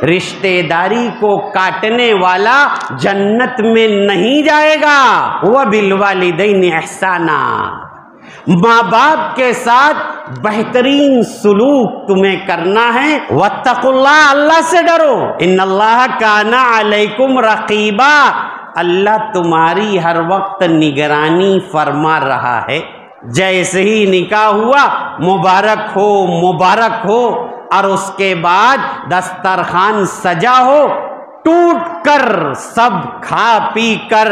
रिश्तेदारी को काटने वाला जन्नत में नहीं जाएगा। वह बिलवालिदैन एहसाना, माँ बाप के साथ बेहतरीन सुलूक तुम्हें करना है। वत्तकुल्लाह, अल्लाह से डरो। इन्नल्लाह काना अलैकुम रकीबा, अल्लाह तुम्हारी हर वक्त निगरानी फरमा रहा है। जैसे ही निकाह हुआ मुबारक हो मुबारक हो, और उसके बाद दस्तरखान सजा हो, टूट कर सब खा पी कर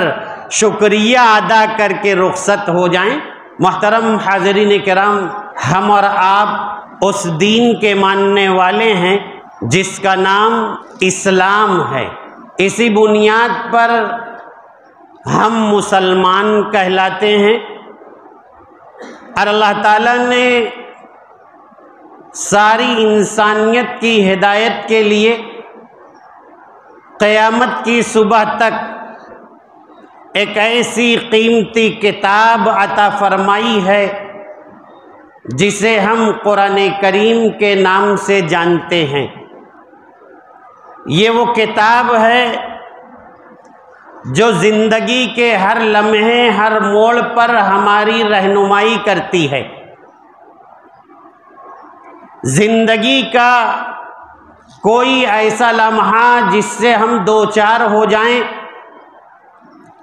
शुक्रिया अदा करके रुखसत हो जाएं। मोहतरम हाज़रीन किराम, हम और आप उस दीन के मानने वाले हैं जिसका नाम इस्लाम है। इसी बुनियाद पर हम मुसलमान कहलाते हैं। और अल्लाह ताला ने सारी इंसानियत की हिदायत के लिए क़यामत की सुबह तक एक ऐसी कीमती किताब अता फरमाई है जिसे हम कुरान करीम के नाम से जानते हैं। ये वो किताब है जो ज़िंदगी के हर लम्हे हर मोड़ पर हमारी रहनुमाई करती है। ज़िंदगी का कोई ऐसा लम्हा जिससे हम दो चार हो जाएं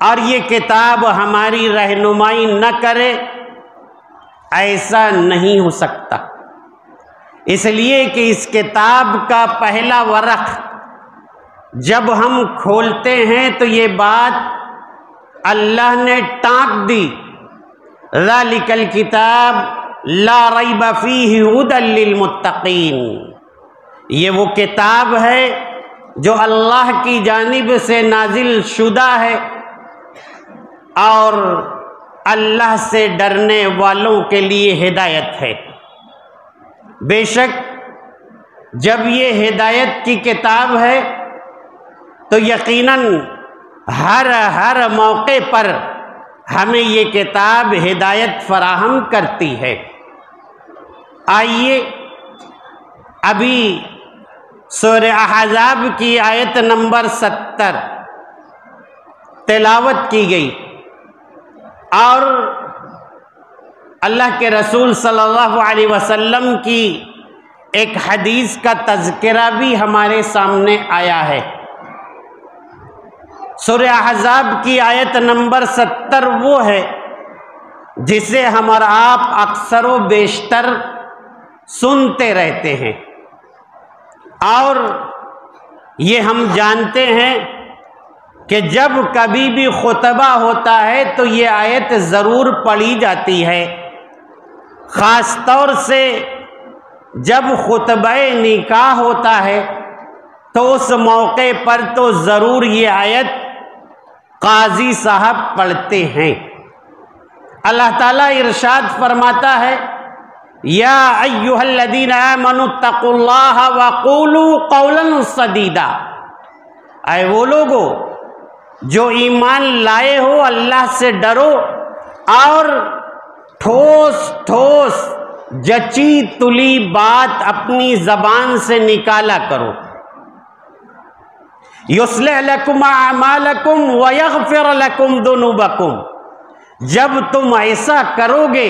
और ये किताब हमारी रहनुमाई न करे, ऐसा नहीं हो सकता। इसलिए कि इस किताब का पहला वरक़ जब हम खोलते हैं तो ये बात अल्लाह ने टाँक दी, ज़ालिकल किताब ला रैब फीहि हुदल लिलमुत्तक़ीन। ये वो किताब है जो अल्लाह की जानिब से नाजिल शुदा है और अल्लाह से डरने वालों के लिए हिदायत है। बेशक जब ये हिदायत की किताब है तो यकीनन हर मौके पर हमें ये किताब हिदायत फराहम करती है। आइए अभी सूरह अहज़ाब की आयत नंबर 70 तिलावत की गई और अल्लाह के रसूल सल्लल्लाहु अलैहि वसल्लम की एक हदीस का तज़किरा भी हमारे सामने आया है। सूरह अहज़ाब की आयत नंबर 70 वो है जिसे हम और आप अक्सर व बेशतर सुनते रहते हैं और ये हम जानते हैं कि जब कभी भी खुतबा होता है तो ये आयत ज़रूर पढ़ी जाती है। ख़ास तौर से जब खुतबे निकाह होता है तो उस मौके पर तो ज़रूर ये आयत काजी साहब पढ़ते हैं। अल्लाह ताला इरशाद फरमाता है, या अय्युहल्लज़ीना आमनुत्तकुल्लाह वक़ूलू क़ौलन सदीदा। ऐ वो लोगो जो ईमान लाए हो, अल्लाह से डरो और ठोस ठोस जची तुली बात अपनी ज़बान से निकाला करो। युस्लिह लकुम अमालकुम व यग़फ़िर लकुम दुनूबकुम। जब तुम ऐसा करोगे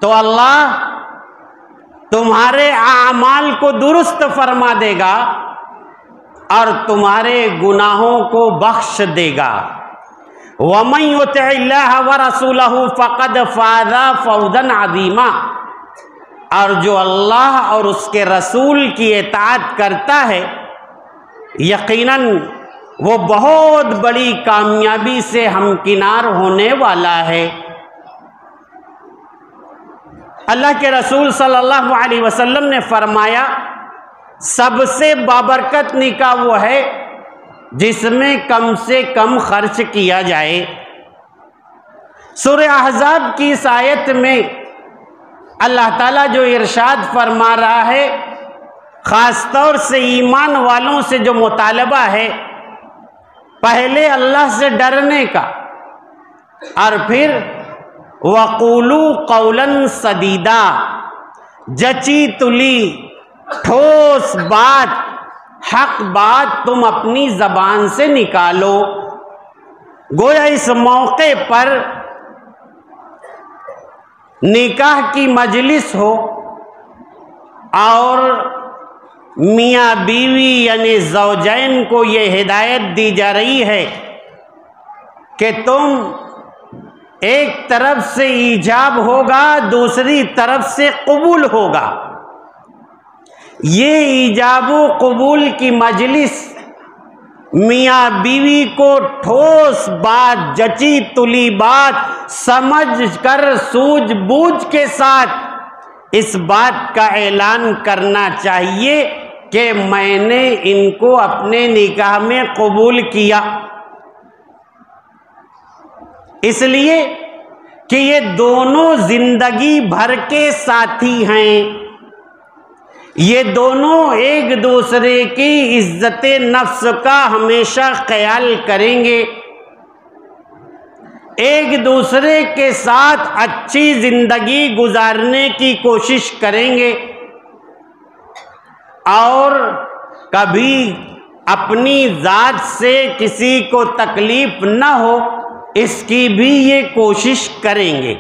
तो अल्लाह तुम्हारे आमाल को दुरुस्त फरमा देगा और तुम्हारे गुनाहों को बख्श देगा। वमन युतिइल्लाह व रसूलहु फ़क़द फ़ाज़ा फ़ौज़न अज़ीमा। और जो अल्लाह और उसके रसूल की इताअत करता है यकीनन वो बहुत बड़ी कामयाबी से हमकिनार होने वाला है। अल्लाह के रसूल सल्लल्लाहु अलैहि वसल्लम ने फरमाया, सबसे बाबरकत निकाह वो है जिसमें कम से कम खर्च किया जाए। सूरह अहज़ाब की इस आयत में अल्लाह ताला जो इरशाद फरमा रहा है, ख़ास तौर से ईमान वालों से जो मुतालबा है, पहले अल्लाह से डरने का और फिर वक़ूलू क़ौलन सदीदा, जची तुली ठोस बात हक बात तुम अपनी जबान से निकालो। गोया इस मौके पर निकाह की मजलिस हो और मियाँ बीवी यानी ज़ौजैन को ये हिदायत दी जा रही है कि तुम एक तरफ से ईजाब होगा, दूसरी तरफ से कबूल होगा। ये ईजाबो कबूल की मजलिस मियाँ बीवी को ठोस बात, जची तुली बात समझ कर सूझबूझ के साथ इस बात का ऐलान करना चाहिए कि मैंने इनको अपने निकाह में कबूल किया, इसलिए कि ये दोनों जिंदगी भर के साथी हैं। ये दोनों एक दूसरे की इज्जत नफ्स का हमेशा ख्याल करेंगे, एक दूसरे के साथ अच्छी जिंदगी गुजारने की कोशिश करेंगे और कभी अपनी जात से किसी को तकलीफ न हो इसकी भी ये कोशिश करेंगे।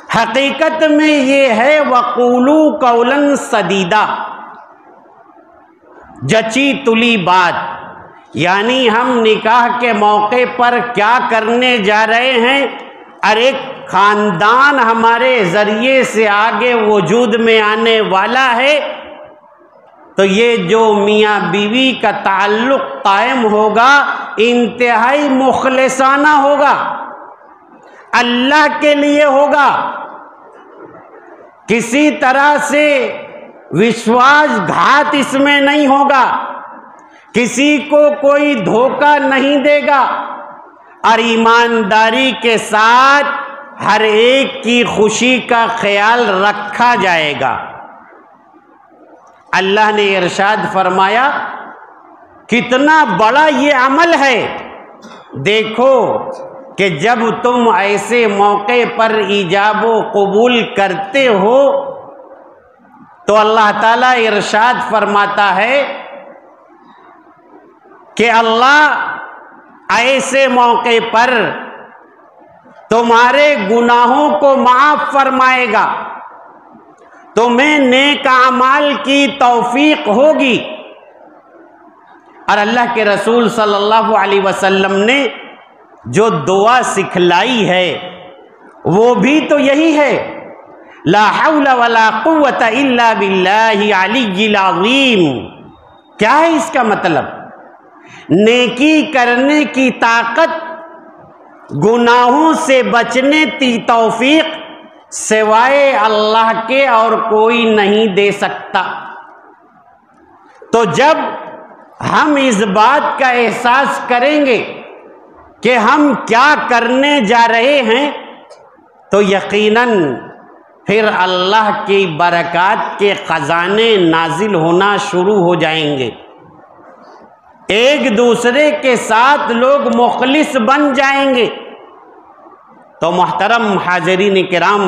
हकीकत में ये है वक़ूलू कौलन सदीदा, जची तुली बात। यानी हम निकाह के मौके पर क्या करने जा रहे हैं, अरे खानदान हमारे ज़रिए से आगे वजूद में आने वाला है, तो ये जो मियाँ बीवी का ताल्लुक़ कायम होगा इंतहाई मुखलिसाना होगा, अल्लाह के लिए होगा। किसी तरह से विश्वासघात इसमें नहीं होगा, किसी को कोई धोखा नहीं देगा और ईमानदारी के साथ हर एक की खुशी का ख्याल रखा जाएगा। अल्लाह ने इरशाद फरमाया, कितना बड़ा ये अमल है। देखो कि जब तुम ऐसे मौके पर ईजाबो कबूल करते हो तो अल्लाह ताला इरशाद फरमाता है कि अल्लाह ऐसे मौके पर तुम्हारे गुनाहों को माफ फरमाएगा, तुम्हें नेक अमाल की तौफीक होगी। और अल्लाह के रसूल सल्लल्लाहु अलैहि वसल्लम ने जो दुआ सिखलाई है वो भी तो यही है, ला हौला वला कुव्वता इल्ला बिल्लाहि अलिय्यिल अज़ीम। क्या है इसका मतलब? नेकी करने की ताकत, गुनाहों से बचने की तौफीक सिवाय अल्लाह के और कोई नहीं दे सकता। तो जब हम इस बात का एहसास करेंगे कि हम क्या करने जा रहे हैं तो यकीनन फिर अल्लाह की बरकत के खजाने नाजिल होना शुरू हो जाएंगे। एक दूसरे के साथ लोग मुखलिस बन जाएंगे। तो मोहतरम हाज़रीन किराम,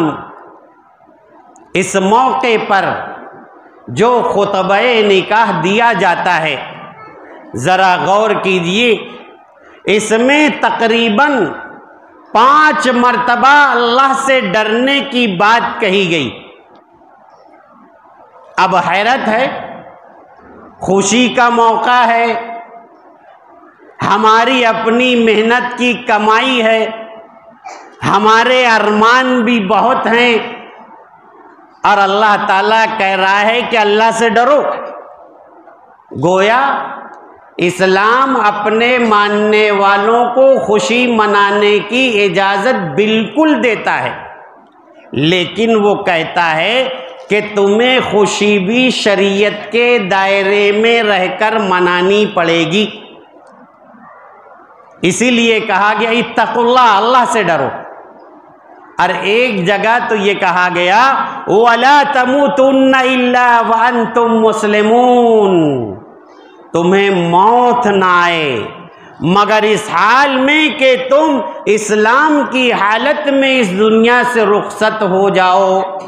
इस मौके पर जो खुतबे निकाह दिया जाता है ज़रा गौर कीजिए, इसमें तकरीबन 5 मर्तबा अल्लाह से डरने की बात कही गई। अब हैरत है, खुशी का मौका है, हमारी अपनी मेहनत की कमाई है, हमारे अरमान भी बहुत हैं और अल्लाह ताला कह रहा है कि अल्लाह से डरो। गोया इस्लाम अपने मानने वालों को खुशी मनाने की इजाज़त बिल्कुल देता है, लेकिन वो कहता है कि तुम्हें खुशी भी शरीयत के दायरे में रहकर मनानी पड़ेगी। इसीलिए कहा गया इत्तकुल्लाह, अल्लाह से डरो। और एक जगह तो ये कहा गया वला तमूतुन्ना इल्ला व अंतुम मुस्लिमून, तुम्हें मौत ना आए मगर इस हाल में कि तुम इस्लाम की हालत में इस दुनिया से रुखसत हो जाओ।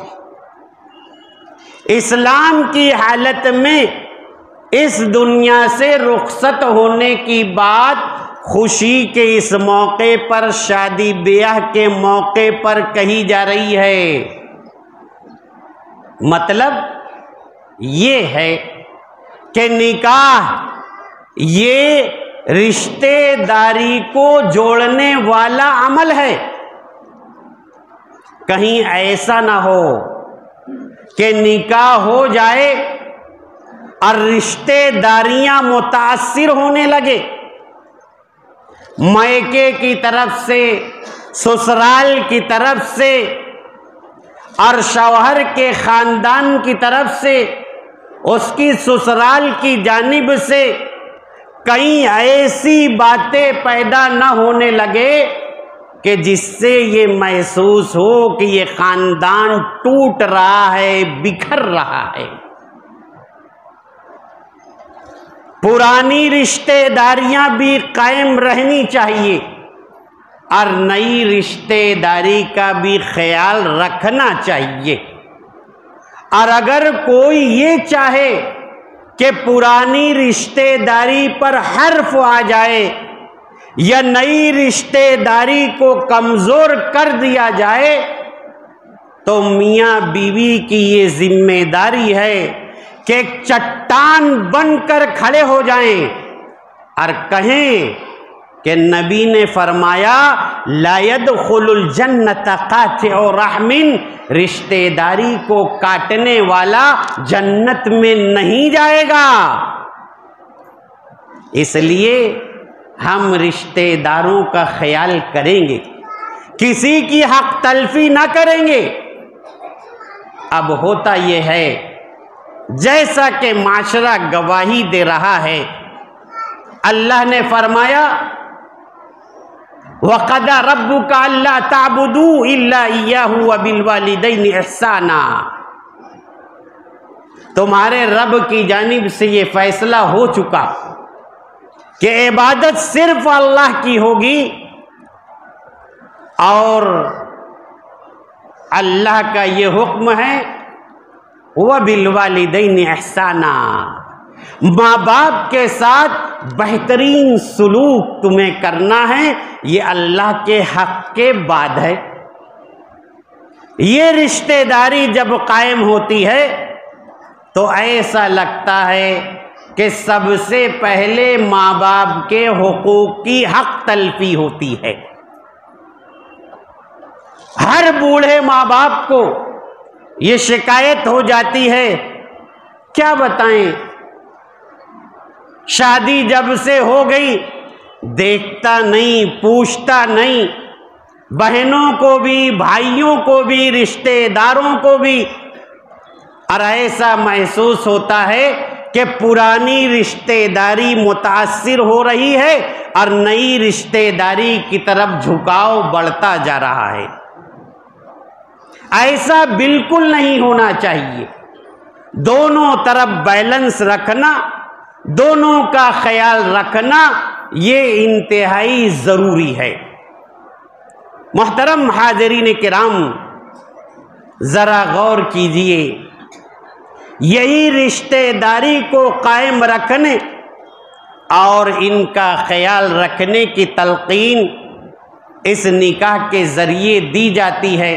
इस्लाम की हालत में इस दुनिया से रुखसत होने की बात खुशी के इस मौके पर, शादी ब्याह के मौके पर कही जा रही है। मतलब ये है कि निकाह ये रिश्तेदारी को जोड़ने वाला अमल है। कहीं ऐसा ना हो कि निकाह हो जाए और रिश्तेदारियां मुतासिर होने लगे, मायके की तरफ से, ससुराल की तरफ से और शौहर के खानदान की तरफ से, उसकी ससुराल की जानिब से कई ऐसी बातें पैदा न होने लगे कि जिससे ये महसूस हो कि ये खानदान टूट रहा है, बिखर रहा है। पुरानी रिश्तेदारियां भी कायम रहनी चाहिए और नई रिश्तेदारी का भी ख्याल रखना चाहिए। और अगर कोई ये चाहे कि पुरानी रिश्तेदारी पर हर्फ आ जाए या नई रिश्तेदारी को कमजोर कर दिया जाए, तो मियां बीवी की ये जिम्मेदारी है कि एक चट्टान बनकर खड़े हो जाएं और कहें कि नबी ने फरमाया ला यदखुलुल जन्नत कातिउ रहमिन, रिश्तेदारी को काटने वाला जन्नत में नहीं जाएगा। इसलिए हम रिश्तेदारों का ख्याल करेंगे, किसी की हक तलफी ना करेंगे। अब होता यह है, जैसा कि माशरा गवाही दे रहा है, अल्लाह ने फरमाया वक़दा रब्बुका अल्ला ताबुदू इल्ला इय्याहु व बिल वालिदैनि इहसाना। तुम्हारे रब की जानिब से ये फैसला हो चुका कि इबादत सिर्फ अल्लाह की होगी और अल्लाह का ये हुक्म है व बिल वालिदैनि इहसाना, माँ बाप के साथ बेहतरीन सुलूक तुम्हें करना है। ये अल्लाह के हक के बाद है। ये रिश्तेदारी जब कायम होती है तो ऐसा लगता है कि सबसे पहले माँ बाप के हुकूक की हक तलफी होती है। हर बूढ़े माँ बाप को ये शिकायत हो जाती है, क्या बताएं, शादी जब से हो गई देखता नहीं, पूछता नहीं, बहनों को भी, भाइयों को भी, रिश्तेदारों को भी। और ऐसा महसूस होता है कि पुरानी रिश्तेदारी मुतासिर हो रही है और नई रिश्तेदारी की तरफ झुकाव बढ़ता जा रहा है। ऐसा बिल्कुल नहीं होना चाहिए। दोनों तरफ बैलेंस रखना, दोनों का ख्याल रखना, ये इंतहाई जरूरी है। मोहतरम हाज़रीन किराम, जरा गौर कीजिए, यही रिश्तेदारी को कायम रखने और इनका ख्याल रखने की तलकीन इस निकाह के जरिए दी जाती है।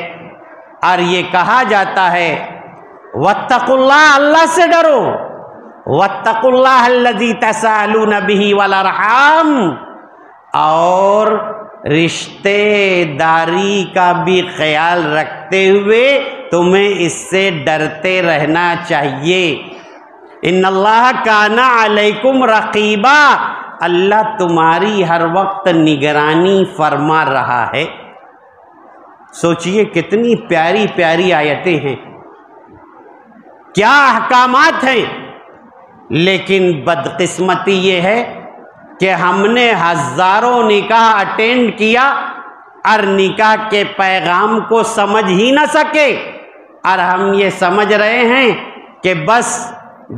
और ये कहा जाता है वत्तकुल्लाह, अल्लाह से डरो, वत्तकुल्लाह अल्लज़ी तसालून बिही वल अरहाम, और रिश्तेदारी का भी ख्याल रखते हुए तुम्हें इससे डरते रहना चाहिए। इन्नल्लाह काना अलैकुम रकीबा, अल्लाह तुम्हारी हर वक्त निगरानी फरमा रहा है। सोचिए कितनी प्यारी प्यारी आयतें हैं, क्या अहकामात हैं। लेकिन बदकिस्मती ये है कि हमने हजारों निकाह अटेंड किया और निकाह के पैगाम को समझ ही न सके, और हम ये समझ रहे हैं कि बस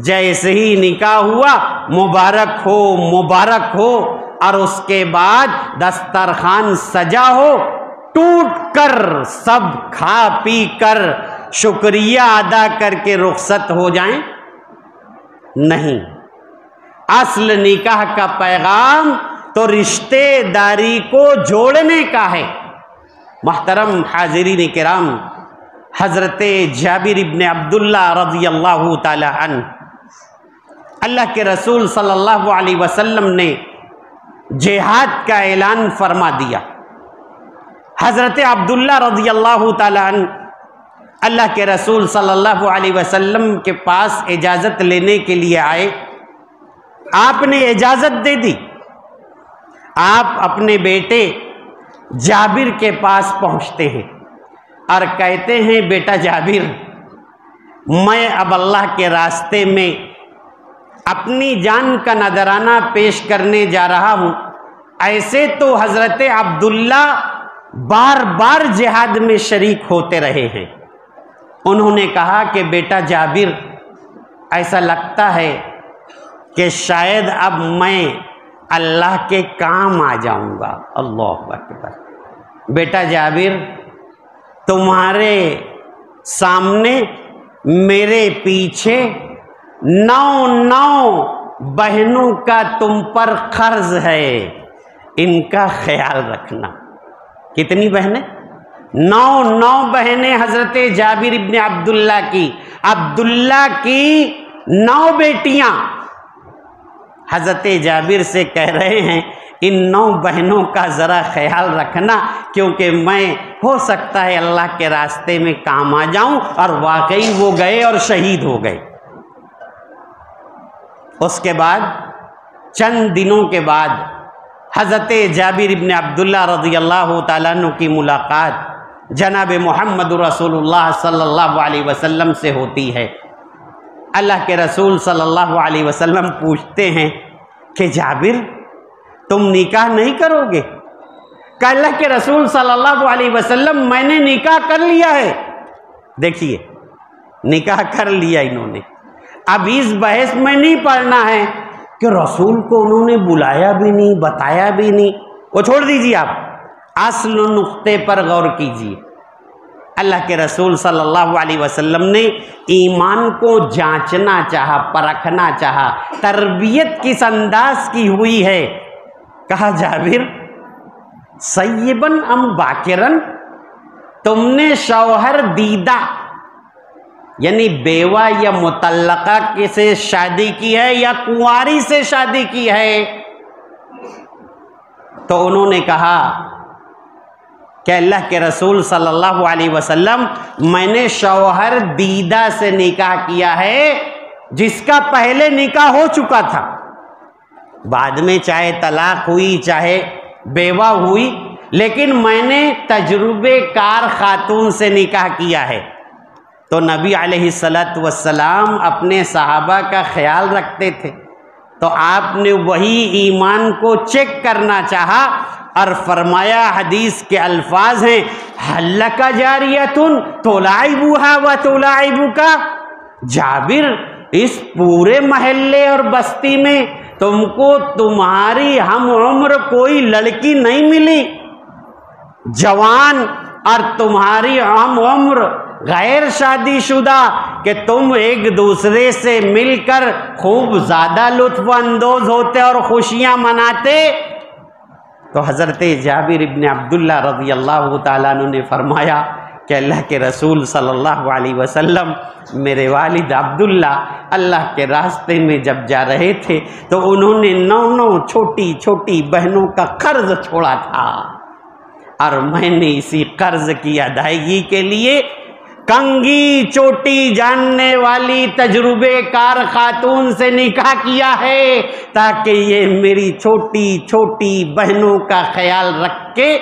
जैसे ही निकाह हुआ मुबारक हो मुबारक हो, और उसके बाद दस्तरखान सजा हो, टूट कर सब खा पी कर शुक्रिया अदा करके रुखसत हो जाएं। नहीं, असल निकाह का पैगाम तो रिश्तेदारी को जोड़ने का है। मोहतरम हाज़िरीन किराम, हज़रत जाबिर इब्ने अब्दुल्ला रज़ियल्लाहु ताला अन्हु, अल्लाह के रसूल सल्लल्लाहु अलैहि वसल्लम ने जिहाद का ऐलान फरमा दिया। हज़रत अब्दुल्ला रज़ियल्लाहु ताला अन्हु अल्लाह के रसूल सल्लल्लाहु अलैहि वसल्लम के पास इजाज़त लेने के लिए आए। आपने इजाज़त दे दी। आप अपने बेटे जाबिर के पास पहुँचते हैं और कहते हैं, बेटा जाबिर, मैं अब अल्लाह के रास्ते में अपनी जान का नजराना पेश करने जा रहा हूँ। ऐसे तो हज़रत अब्दुल्ला बार बार जिहाद में शरीक होते रहे हैं। उन्होंने कहा कि बेटा जाबिर, ऐसा लगता है कि शायद अब मैं अल्लाह के काम आ जाऊंगा। अल्लाह अकबर। बेटा जाबिर, तुम्हारे सामने मेरे पीछे 9 बहनों का तुम पर कर्ज है, इनका ख्याल रखना। कितनी बहनें? 9 बहनें हज़रत जाबिर इब्ने अब्दुल्ला की। अब्दुल्ला की 9 बेटियां हज़रत जाबिर से कह रहे हैं, इन 9 बहनों का ज़रा ख्याल रखना, क्योंकि मैं हो सकता है अल्लाह के रास्ते में काम आ जाऊं। और वाकई वो गए और शहीद हो गए। उसके बाद चंद दिनों के बाद हज़रत जाबिर इब्ने अब्दुल्ला रज़ियल्लाहु ताला अन्हु की मुलाकात जनाब मोहम्मद रसूलुल्लाह सल्लल्लाहु अलैहि वसल्लम से होती है। अल्लाह के रसूल सल्लल्लाहु अलैहि वसल्लम पूछते हैं कि जाबिर, तुम निकाह नहीं करोगे? कि अल्लाह के रसूल सल्लल्लाहु अलैहि वसल्लम, मैंने निकाह कर लिया है। देखिए, निकाह कर लिया इन्होंने। अब इस बहस में नहीं पड़ना है कि रसूल को उन्होंने बुलाया भी नहीं, बताया भी नहीं, वो छोड़ दीजिए। आप असल नुक्ते पर गौर कीजिए। अल्लाह के रसूल सल्लल्लाहु अलैहि वसल्लम ने ईमान को जांचना चाहा, परखना चाहा। तरबियत किस अंदाज की हुई है? कहा, जाबिर, सय्यिबन अम बाकिरन, तुमने शौहर दीदा यानी बेवा या मुतल्लका से शादी की है या कुंवारी से शादी की है? तो उन्होंने कहा कि अल्लाह के रसूल सल्लल्लाहु अलैहि वसल्लम, मैंने शौहर दीदा से निकाह किया है, जिसका पहले निकाह हो चुका था। बाद में चाहे तलाक हुई, चाहे बेवा हुई, लेकिन मैंने तजुर्बेकार खातून से निकाह किया है। तो नबी अलैहिस्सलातु वस्सलाम अपने सहाबा का ख्याल रखते थे, तो आपने वही ईमान को चेक करना चाहा और फरमाया, हदीस के अल्फाज हैं, हल्लका जारियतुन तुलाइबुहा व तुलाइबुका। जाबिर, इस पूरे महल्ले और बस्ती में तुमको तुम्हारी हम उम्र कोई लड़की नहीं मिली जवान, और तुम्हारी हम उम्र गैर शादीशुदा, कि तुम एक दूसरे से मिलकर खूब ज़्यादा लुत्फ़ अंदोज़ होते और खुशियाँ मनाते। तो हज़रत जाबिर इब्ने अब्दुल्ला रज़ियल्लाहु ताला अन्हु ने फरमाया कि अल्लाह के रसूल सल्लल्लाहु अलैहि वसल्लम, मेरे वालिद अब्दुल्ला अल्लाह के रास्ते में जब जा रहे थे तो उन्होंने 9 छोटी छोटी बहनों का कर्ज छोड़ा था, और मैंने इसी कर्ज की अदायगी के लिए कंगी चोटी जानने वाली तजुर्बेकार खातून से निकाह किया है, ताकि ये मेरी छोटी छोटी बहनों का ख्याल रख के।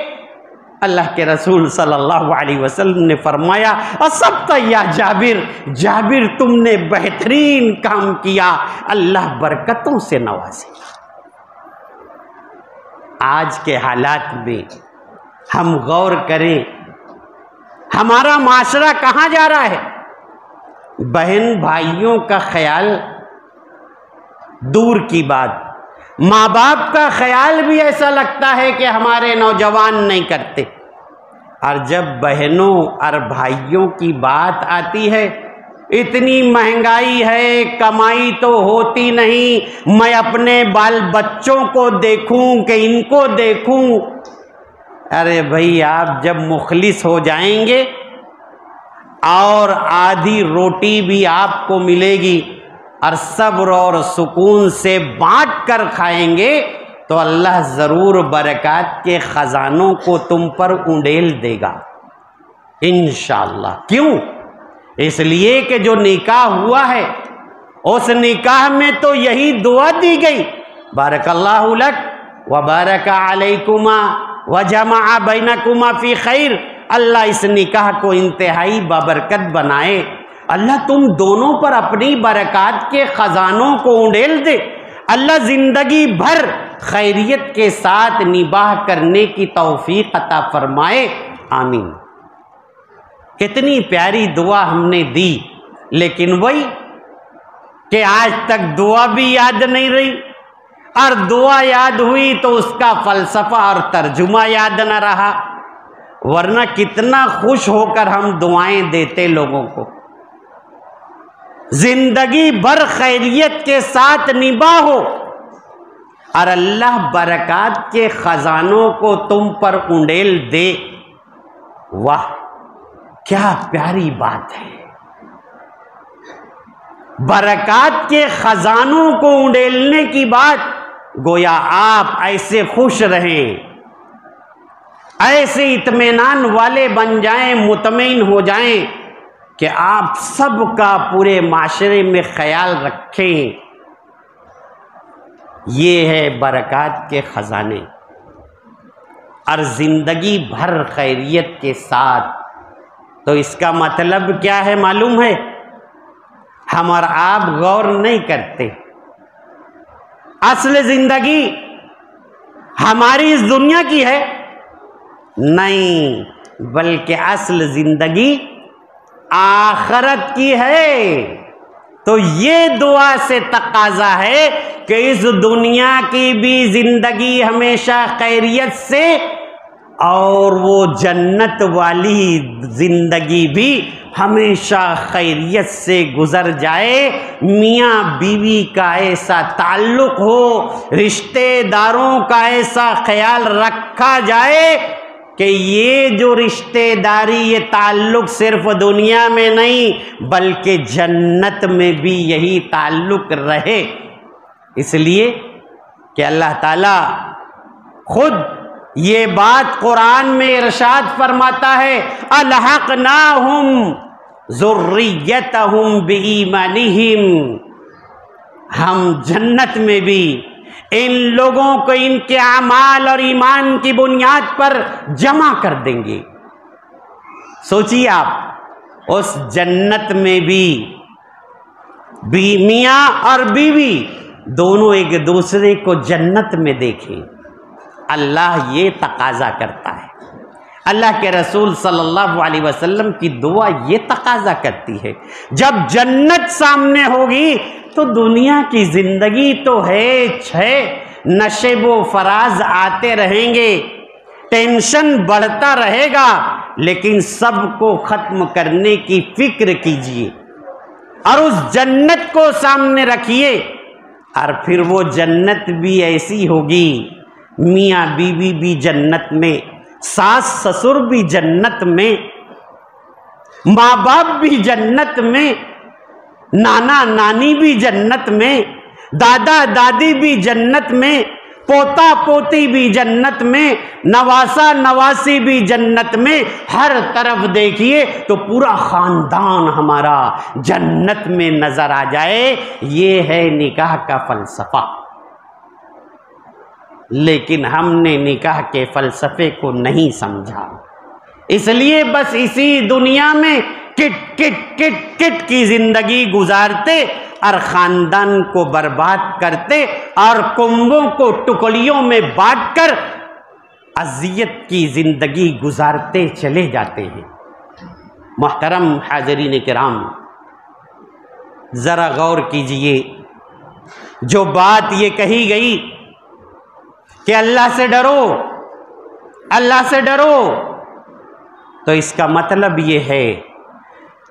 अल्लाह के रसूल सल्लल्लाहु अलैहि वसल्लम ने फरमाया, असब्त या जाबिर, जाबिर तुमने बेहतरीन काम किया, अल्लाह बरकतों से नवाजे। आज के हालात में हम गौर करें, हमारा माशरा कहाँ जा रहा है? बहन भाइयों का ख्याल दूर की बात, माँ बाप का ख्याल भी ऐसा लगता है कि हमारे नौजवान नहीं करते। और जब बहनों और भाइयों की बात आती है इतनी महंगाई है, कमाई तो होती नहीं, मैं अपने बाल बच्चों को देखूं कि इनको देखूं। अरे भाई, आप जब मुखलिस हो जाएंगे और आधी रोटी भी आपको मिलेगी और सब्र और सुकून से बांट कर खाएंगे तो अल्लाह ज़रूर बरकत के ख़जानों को तुम पर उंडेल देगा इंशाअल्लाह। क्यों? इसलिए कि जो निकाह हुआ है उस निकाह में तो यही दुआ दी गई, बारकल्लाहु लक व बारका अलैकुमा व जमा बैनकुमा फी खैर। अल्लाह इस निकाह को इंतहाई बाबरकत बनाए, अल्लाह तुम दोनों पर अपनी बरकत के खजानों को उंडेल दे, अल्लाह जिंदगी भर खैरियत के साथ निबाह करने की तौफीक अता फरमाए, आमीन। कितनी प्यारी दुआ हमने दी, लेकिन वही कि आज तक दुआ भी याद नहीं रही, और दुआ याद हुई तो उसका फलसफा और तर्जुमा याद न रहा। वरना कितना खुश होकर हम दुआएं देते लोगों को। जिंदगी भर खैरियत के साथ निभा हो और अल्लाह बरकत के खजानों को तुम पर उंडेल दे, वाह क्या प्यारी बात है। बरकत के खजानों को उंडेलने की बात, गोया आप ऐसे खुश रहें, ऐसे इत्मीनान वाले बन जाएं, मुतमईन हो जाएं कि आप सबका पूरे माशरे में ख्याल रखें। ये है बरकत के खजाने, और जिंदगी भर खैरियत के साथ। तो इसका मतलब क्या है मालूम है? हम और आप गौर नहीं करते। असल जिंदगी हमारी इस दुनिया की है नहीं, बल्कि असल जिंदगी आखिरत की है। तो ये दुआ से तकाजा है कि इस दुनिया की भी जिंदगी हमेशा खैरियत से और वो जन्नत वाली जिंदगी भी हमेशा खैरियत से गुजर जाए। मियाँ बीवी का ऐसा ताल्लुक हो, रिश्तेदारों का ऐसा ख्याल रखा जाए कि ये जो रिश्तेदारी, ये ताल्लुक सिर्फ दुनिया में नहीं बल्कि जन्नत में भी यही ताल्लुक रहे। इसलिए कि अल्लाह ताला खुद ये बात कुरान में इरशाद फरमाता है, अलहक़नाहुम ज़ुर्रियतहुम बिईमानिहिम। हम जन्नत में भी इन लोगों को इनके अमाल और ईमान की बुनियाद पर जमा कर देंगे। सोचिए आप, उस जन्नत में भी मियाँ और बीवी दोनों एक दूसरे को जन्नत में देखें। अल्लाह ये तकाजा करता है, अल्लाह के रसूल सल्लल्लाहु अलैहि वसल्लम की दुआ ये तकाजा करती है। जब जन्नत सामने होगी तो दुनिया की जिंदगी तो है, नशे व फराज आते रहेंगे, टेंशन बढ़ता रहेगा, लेकिन सबको खत्म करने की फिक्र कीजिए और उस जन्नत को सामने रखिए। और फिर वो जन्नत भी ऐसी होगी, मियाँ बीवी भी जन्नत में, सास ससुर भी जन्नत में, माँ बाप भी जन्नत में, नाना नानी भी जन्नत में, दादा दादी भी जन्नत में, पोता पोती भी जन्नत में, नवासा नवासी भी जन्नत में। हर तरफ देखिए तो पूरा खानदान हमारा जन्नत में नजर आ जाए। ये है निकाह का फलसफा। लेकिन हमने निकाह के फलसफे को नहीं समझा, इसलिए बस इसी दुनिया में किट किट किट किट की जिंदगी गुजारते और खानदान को बर्बाद करते और कुंभों को टुकड़ियों में बांटकर अजियत की जिंदगी गुजारते चले जाते हैं। मोहतरम हाज़रीन किराम, जरा गौर कीजिए, जो बात ये कही गई कि अल्लाह से डरो, अल्लाह से डरो, तो इसका मतलब ये है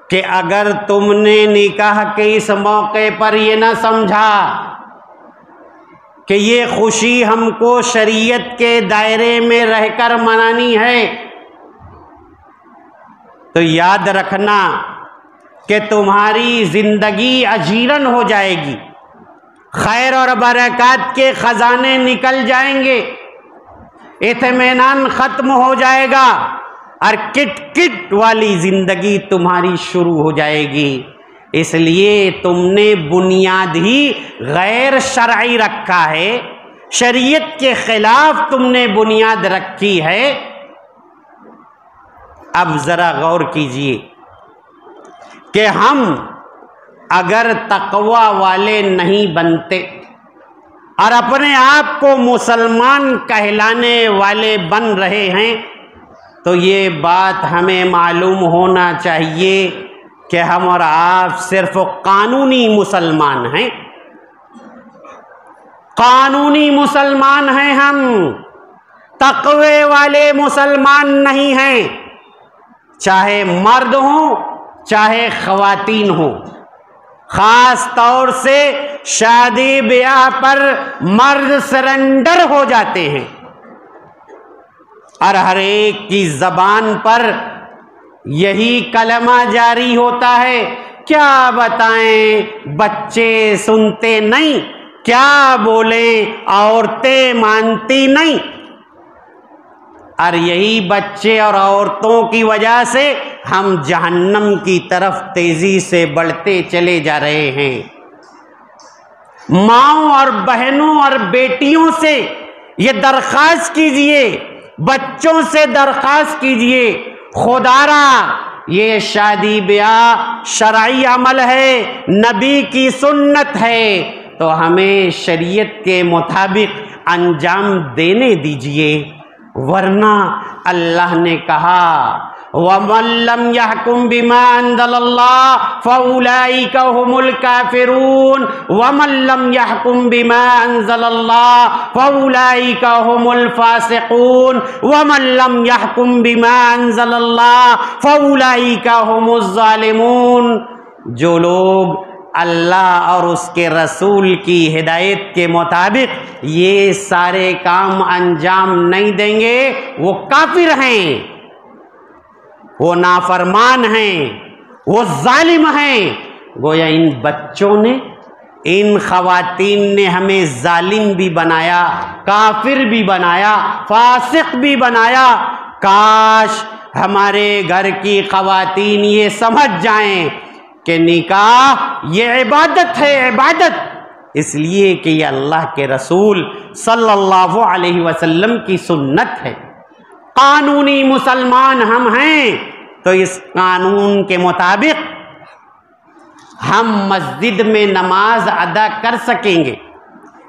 कि अगर तुमने निकाह के इस मौके पर ये ना समझा कि ये खुशी हमको शरीयत के दायरे में रहकर मनानी है, तो याद रखना कि तुम्हारी जिंदगी अजीरन हो जाएगी, खैर और बरकत के खजाने निकल जाएंगे, इत्मीनान खत्म हो जाएगा और किट किट वाली जिंदगी तुम्हारी शुरू हो जाएगी। इसलिए तुमने बुनियाद ही गैर शरई रखा है, शरीयत के खिलाफ तुमने बुनियाद रखी है। अब जरा गौर कीजिए कि हम अगर तकवा वाले नहीं बनते और अपने आप को मुसलमान कहलाने वाले बन रहे हैं, तो ये बात हमें मालूम होना चाहिए कि हम और आप सिर्फ कानूनी मुसलमान हैं, कानूनी मुसलमान हैं हम, तकवे वाले मुसलमान नहीं हैं, चाहे मर्द हो चाहे ख्वातीन हो। खास तौर से शादी ब्याह पर मर्द सरेंडर हो जाते हैं और हर एक की जबान पर यही कलमा जारी होता है। क्या बताएं, बच्चे सुनते नहीं, क्या बोलें, औरतें मानती नहीं। और यही बच्चे और औरतों की वजह से हम जहन्नम की तरफ तेजी से बढ़ते चले जा रहे हैं। माँओं और बहनों और बेटियों से ये दरख्वास्त कीजिए, बच्चों से दरख्वास्त कीजिए, खुदारा ये शादी ब्याह शरई अमल है, नबी की सुन्नत है, तो हमें शरीयत के मुताबिक अंजाम देने दीजिए। वरना अल्लाह ने कहा वमन लम यहकुम बिमा अंज़लल्लाह फउलाइका हुमुल काफिरून वमन लम यहकुम बिमा अंज़लल्लाह फउलाइका हुमुल फासिकून वमन लम यहकुम बिमा अंज़लल्लाह फउलाइका हुमुज़ ज़ालिमून। जो लोग अल्लाह और उसके रसूल की हिदायत के मुताबिक ये सारे काम अंजाम नहीं देंगे, वो काफिर हैं, वो नाफरमान हैं, वो जालिम हैं। गोया इन बच्चों ने, इन खवातीन ने हमें जालिम भी बनाया, काफिर भी बनाया, फासिक भी बनाया। काश हमारे घर की खवातीन ये समझ जाएं कि निकाह ये इबादत है, इबादत इसलिए कि ये अल्लाह के रसूल सल्लल्लाहु अलैहि वसल्लम की सुन्नत है। कानूनी मुसलमान हम हैं, तो इस कानून के मुताबिक हम मस्जिद में नमाज अदा कर सकेंगे।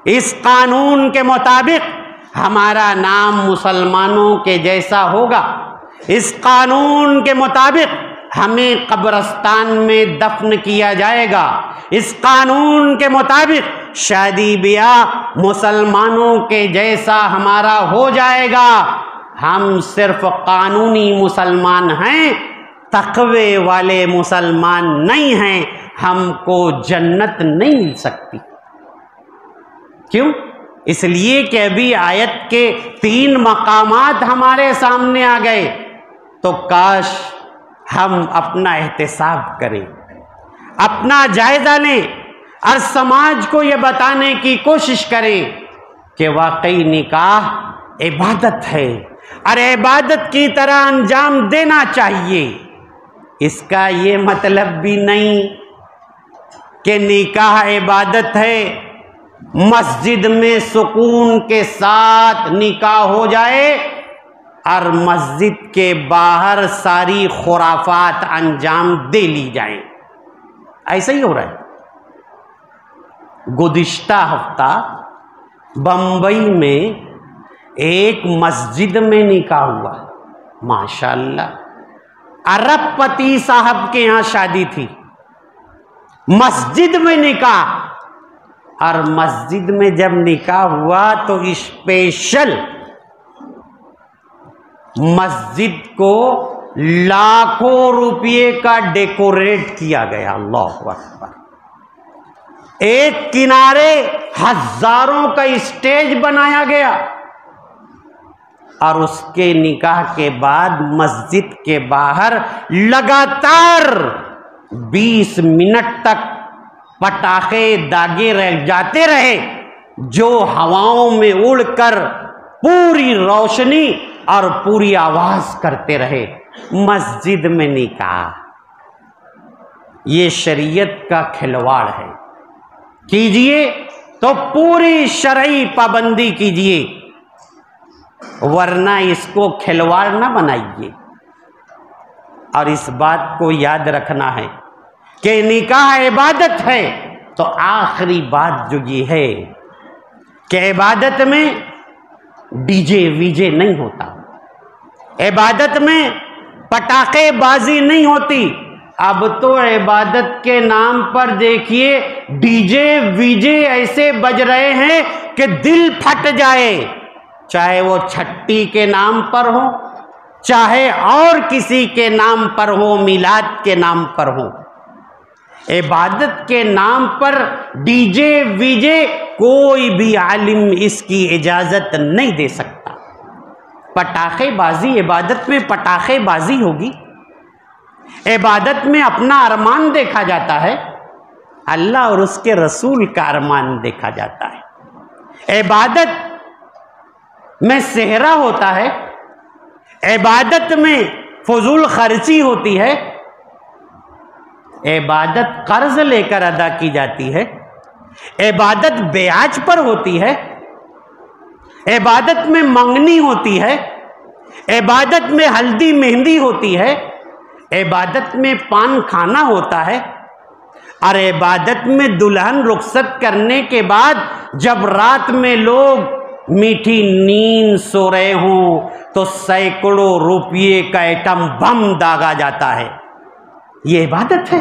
इस कानून के मुताबिक हमारा नाम मुसलमानों के जैसा होगा। इस कानून के मुताबिक हमें कब्रिस्तान में दफन किया जाएगा। इस कानून के मुताबिक शादी ब्याह मुसलमानों के जैसा हमारा हो जाएगा। हम सिर्फ कानूनी मुसलमान हैं, तक़वे वाले मुसलमान नहीं हैं। हमको जन्नत नहीं मिल सकती। क्यों? इसलिए कि अभी आयत के 3 मकामात हमारे सामने आ गए। तो काश हम अपना एहतिसाब करें, अपना जायजा लें और समाज को यह बताने की कोशिश करें कि वाकई निकाह इबादत है और इबादत की तरह अंजाम देना चाहिए। इसका ये मतलब भी नहीं कि निकाह इबादत है, मस्जिद में सुकून के साथ निकाह हो जाए और मस्जिद के बाहर सारी खुराफात अंजाम दे ली जाए। ऐसा ही हो रहा है। गुज़िश्ता हफ्ता बंबई में एक मस्जिद में निकाह हुआ। माशाअल्लाह, अरबपति साहब के यहाँ शादी थी, मस्जिद में निकाह। और मस्जिद में जब निकाह हुआ तो स्पेशल मस्जिद को लाखों रुपये का डेकोरेट किया गया। अल्लाहु अकबर। एक किनारे हजारों का स्टेज बनाया गया और उसके निकाह के बाद मस्जिद के बाहर लगातार 20 मिनट तक पटाखे दागे रह जाते रहे, जो हवाओं में उड़कर पूरी रोशनी और पूरी आवाज करते रहे। मस्जिद में निकाह, ये शरीयत का खिलवाड़ है। कीजिए तो पूरी शरई पाबंदी कीजिए, वरना इसको खिलवाड़ ना बनाइए। और इस बात को याद रखना है कि निकाह इबादत है, तो आखिरी बात जो ये है कि इबादत में डीजे वीजे नहीं होता, इबादत में पटाखेबाजी नहीं होती। अब तो इबादत के नाम पर देखिए डीजे वीजे ऐसे बज रहे हैं कि दिल फट जाए, चाहे वो छट्टी के नाम पर हो, चाहे और किसी के नाम पर हो, मिलाद के नाम पर हो। इबादत के नाम पर डीजे वीजे कोई भी आलिम इसकी इजाजत नहीं दे सकता। पटाखेबाजी, इबादत में पटाखेबाजी होगी, इबादत में अपना अरमान देखा जाता है, अल्लाह और उसके रसूल का अरमान देखा जाता है। इबादत में सेहरा होता है, इबादत में फजूल खर्ची होती है, इबादत कर्ज लेकर अदा की जाती है, इबादत ब्याज पर होती है, इबादत में मंगनी होती है, इबादत में हल्दी मेहंदी होती है, इबादत में पान खाना होता है, और इबादत में दुल्हन रुखसत करने के बाद जब रात में लोग मीठी नींद सो रहे हों तो सैकड़ों रुपये का एटम बम दागा जाता है। ये इबादत है।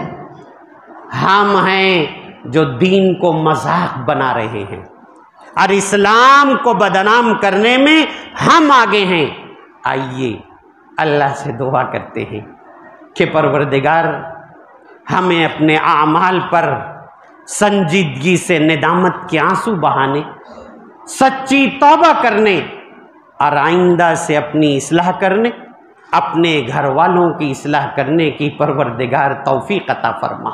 हम हैं जो दीन को मजाक बना रहे हैं और इस्लाम को बदनाम करने में हम आगे हैं। आइए अल्लाह से दुआ करते हैं कि परवरदिगार हमें अपने आमाल पर संजीदगी से निदामत के आंसू बहाने, सच्ची तौबा करने और आइंदा से अपनी इस्लाह करने, अपने घर वालों की इस्लाह करने की परवरदिगार तौफीक अता फरमा।